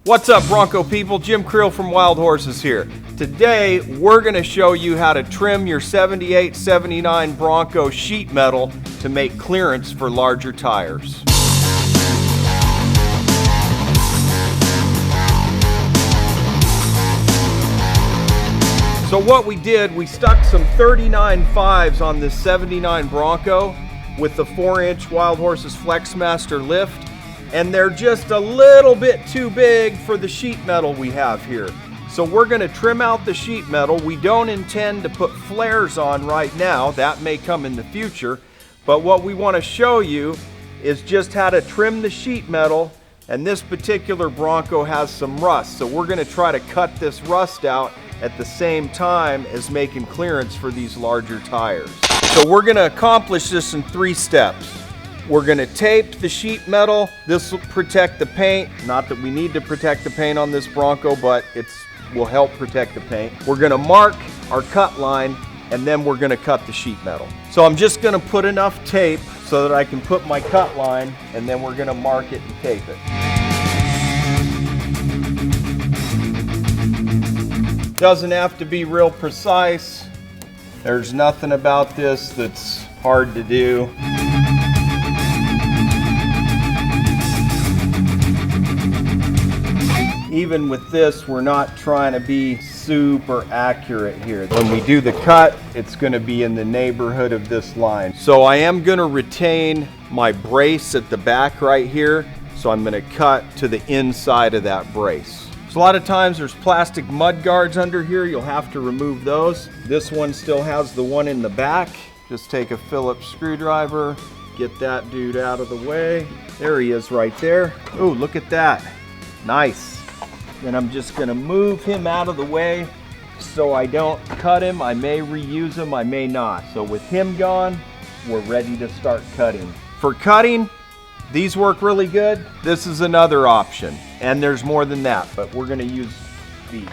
What's up, Bronco people? Jim Creel from Wild Horses here. Today, we're going to show you how to trim your 78, 79 Bronco sheet metal to make clearance for larger tires. So what we did, we stuck some 39 5s on this 79 Bronco with the 4-inch Wild Horses Flexmaster lift. And they're just a little bit too big for the sheet metal we have here. So we're going to trim out the sheet metal. We don't intend to put flares on right now. That may come in the future. But what we want to show you is just how to trim the sheet metal. And this particular Bronco has some rust. So we're going to try to cut this rust out at the same time as making clearance for these larger tires. So we're going to accomplish this in 3 steps. We're going to tape the sheet metal. This will protect the paint. Not that we need to protect the paint on this Bronco, but it will help protect the paint. We're going to mark our cut line, and then we're going to cut the sheet metal. So I'm just going to put enough tape so that I can put my cut line, and then we're going to mark it and tape it. Doesn't have to be real precise. There's nothing about this that's hard to do. Even with this, we're not trying to be super accurate here. When we do the cut, it's going to be in the neighborhood of this line. So I am going to retain my brace at the back right here. So I'm going to cut to the inside of that brace. So a lot of times there's plastic mud guards under here. You'll have to remove those. This one still has the one in the back. Just take a Phillips screwdriver, get that dude out of the way. There he is right there. Oh, look at that. Nice. Then I'm just going to move him out of the way so I don't cut him. I may reuse him, I may not. So with him gone, we're ready to start cutting. For cutting, these work really good. This is another option. And there's more than that, but we're going to use these.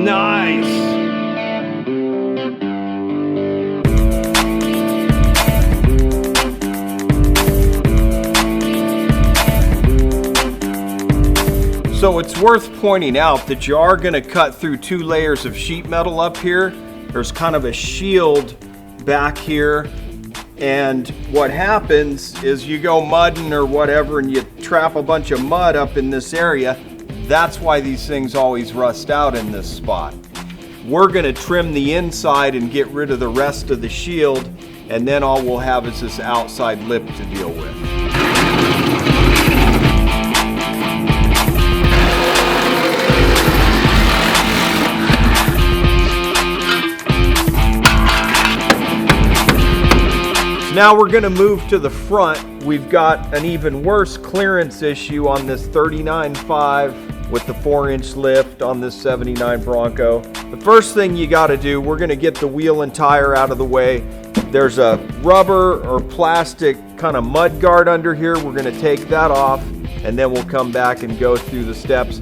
Nice! So it's worth pointing out that you are going to cut through 2 layers of sheet metal up here. There's kind of a shield back here. And what happens is you go mudding or whatever and you trap a bunch of mud up in this area. That's why these things always rust out in this spot. We're going to trim the inside and get rid of the rest of the shield, and then all we'll have is this outside lip to deal with. Now we're going to move to the front. We've got an even worse clearance issue on this 39.5 with the 4-inch lift on this 79 Bronco. The first thing you got to do, we're going to get the wheel and tire out of the way. There's a rubber or plastic kind of mud guard under here. We're going to take that off, and then we'll come back and go through the steps.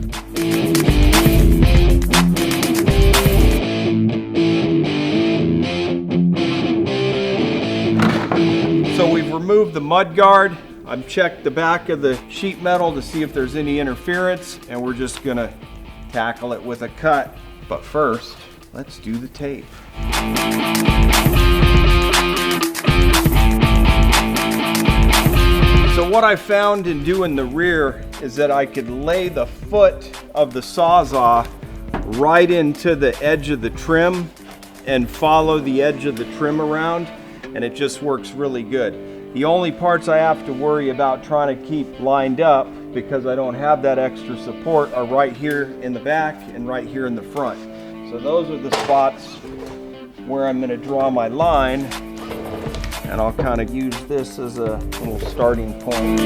So we've removed the mud guard. I've checked the back of the sheet metal to see if there's any interference, and we're just gonna tackle it with a cut. But first, let's do the tape. So what I found in doing the rear is that I could lay the foot of the Sawzall right into the edge of the trim and follow the edge of the trim around, and it just works really good. The only parts I have to worry about trying to keep lined up, because I don't have that extra support, are right here in the back and right here in the front. So those are the spots where I'm going to draw my line, and I'll kind of use this as a little starting point.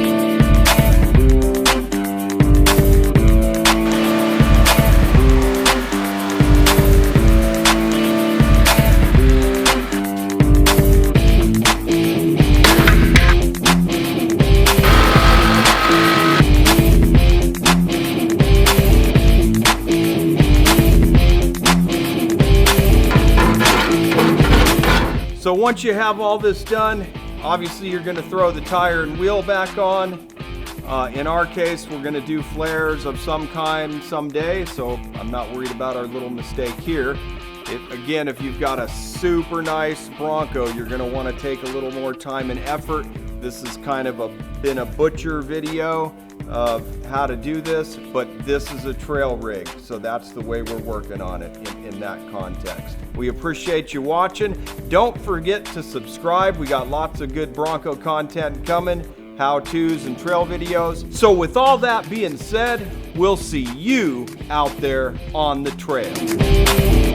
So once you have all this done, obviously you're going to throw the tire and wheel back on. In our case, we're going to do flares of some kind someday, so I'm not worried about our little mistake here. Again, if you've got a super nice Bronco, you're going to want to take a little more time and effort. This has kind of been a butcher video of how to do this, but this is a trail rig, so that's the way we're working on it in that context. We appreciate you watching. Don't forget to subscribe. We got lots of good Bronco content coming, how-tos and trail videos. So with all that being said, we'll see you out there on the trail.